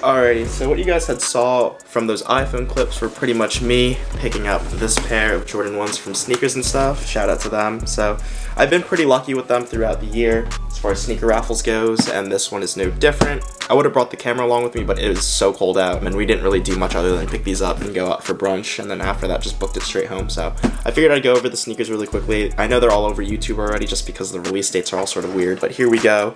Alrighty, so what you guys had saw from those iPhone clips were pretty much me picking up this pair of Jordan 1s from Sneakers and Stuff. Shout out to them. So I've been pretty lucky with them throughout the year as far as sneaker raffles goes, and this one is no different. I would have brought the camera along with me, but it was so cold out, and we didn't really do much other than pick these up and go out for brunch, and then after that just booked it straight home. So I figured I'd go over the sneakers really quickly. I know they're all over YouTube already just because the release dates are all sort of weird, but here we go.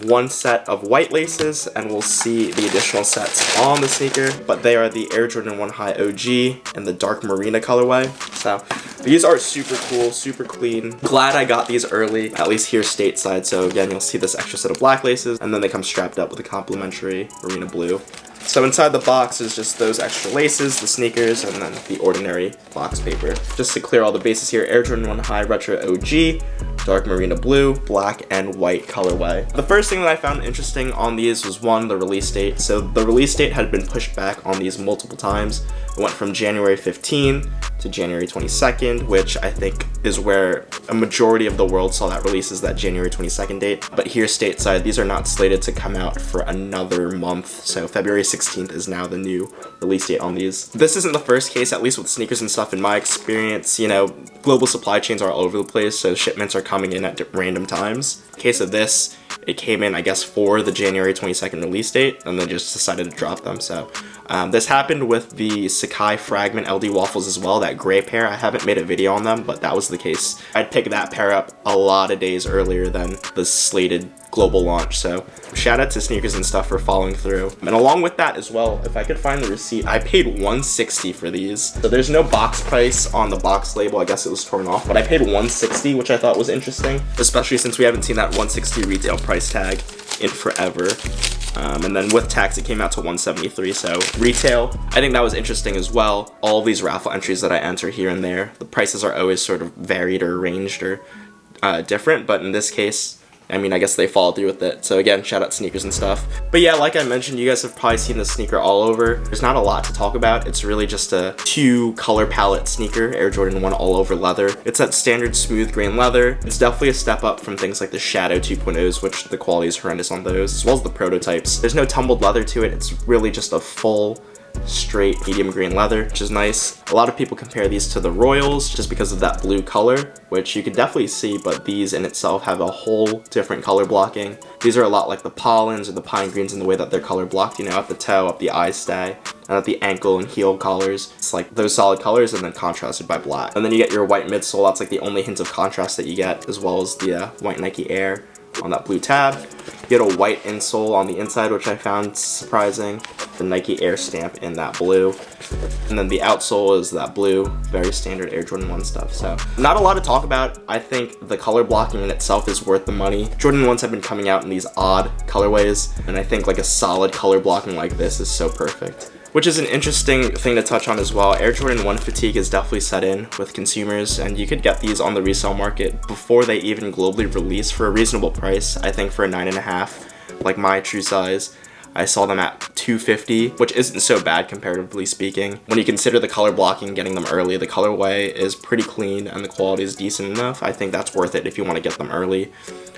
One set of white laces, and we'll see the additional sets on the sneaker, but they are the Air Jordan 1 High OG in the dark Marina colorway. So these are super cool, super clean. Glad I got these early, at least here stateside. So again, you'll see this extra set of black laces, and then they come strapped up with a complimentary Marina blue. So inside the box is just those extra laces, the sneakers, and then the ordinary box paper. Just to clear all the bases here, Air Jordan 1 High Retro OG, dark Marina blue, black, and white colorway. The first thing that I found interesting on these was one, the release date. So the release date had been pushed back on these multiple times. It went from January 15 to January 22nd, which I think is where a majority of the world saw that release, is that January 22nd date. But here stateside, these are not slated to come out for another month. So February 16th is now the new release date on these. This isn't the first case, at least with Sneakers and Stuff in my experience. You know, global supply chains are all over the place, so shipments are coming in at random times. In case of this, it came in, I guess, for the January 22nd release date, and then just decided to drop them. So this happened with the Sacai Fragment LD waffles as well, that gray pair. I haven't made a video on them, but that was the case. I'd pick that pair up a lot of days earlier than the slated global launch. So shout out to Sneakers and Stuff for following through. And along with that as well, if I could find the receipt, I paid $160 for these. So there's no box price on the box label. I guess it was torn off, but I paid $160, which I thought was interesting, especially since we haven't seen that $160 retail price tag in forever. And then with tax, it came out to $173. So retail, I think that was interesting as well. All of these raffle entries that I enter here and there, the prices are always sort of varied or arranged or different, but in this case, I mean, I guess they followed through with it. So again, shout out Sneakers and Stuff. But yeah, like I mentioned, you guys have probably seen this sneaker all over. There's not a lot to talk about. It's really just a 2 color palette sneaker, Air Jordan 1 all over leather. It's that standard smooth grain leather. It's definitely a step up from things like the Shadow 2.0s, which the quality is horrendous on those, as well as the prototypes. There's no tumbled leather to it. It's really just a full straight medium green leather, which is nice. A lot of people compare these to the Royals just because of that blue color, which you could definitely see, but these in itself have a whole different color blocking. These are a lot like the Pollens or the Pine Greens in the way that they're color blocked, you know, at the toe, up the eye stay, and at the ankle and heel collars. It's like those solid colors and then contrasted by black. And then you get your white midsole. That's like the only hint of contrast that you get, as well as the white Nike Air on that blue tab. You get a white insole on the inside, which I found surprising. The Nike Air stamp in that blue. And then the outsole is that blue, very standard Air Jordan 1 stuff. So not a lot to talk about. I think the color blocking in itself is worth the money. Jordan 1s have been coming out in these odd colorways, and I think like a solid color blocking like this is so perfect. Which is an interesting thing to touch on as well. Air Jordan 1 fatigue is definitely set in with consumers, and you could get these on the resale market before they even globally release for a reasonable price. I think for a 9.5, like my true size, I saw them at $250, which isn't so bad comparatively speaking. When you consider the color blocking, getting them early, the colorway is pretty clean and the quality is decent enough. I think that's worth it if you want to get them early.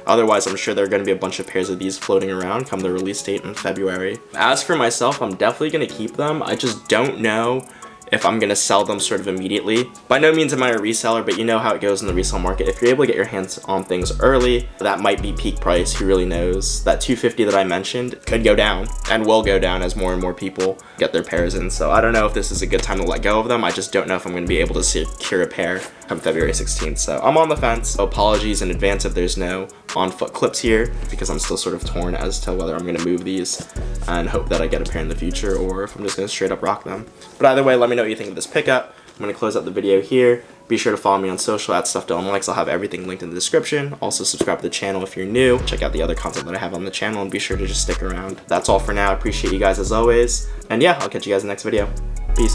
Otherwise, I'm sure there are going to be a bunch of pairs of these floating around come the release date in February. As for myself, I'm definitely going to keep them. I just don't know if I'm going to sell them sort of immediately. By no means am I a reseller, but you know how it goes in the resale market. If you're able to get your hands on things early, that might be peak price, who really knows. That $250 that I mentioned could go down and will go down as more and more people get their pairs in. So I don't know if this is a good time to let go of them. I just don't know if I'm going to be able to secure a pair come February 16th. So I'm on the fence. So apologies in advance if there's no on-foot clips here, because I'm still sort of torn as to whether I'm going to move these and hope that I get a pair in the future, or if I'm just going to straight up rock them. But either way, let me know what you think of this pickup. I'm going to close out the video here. Be sure to follow me on social at Stuff NYC. I'll have everything linked in the description. Also subscribe to the channel if you're new. Check out the other content that I have on the channel, and be sure to just stick around. That's all for now. I appreciate you guys as always. And yeah, I'll catch you guys in the next video. Peace.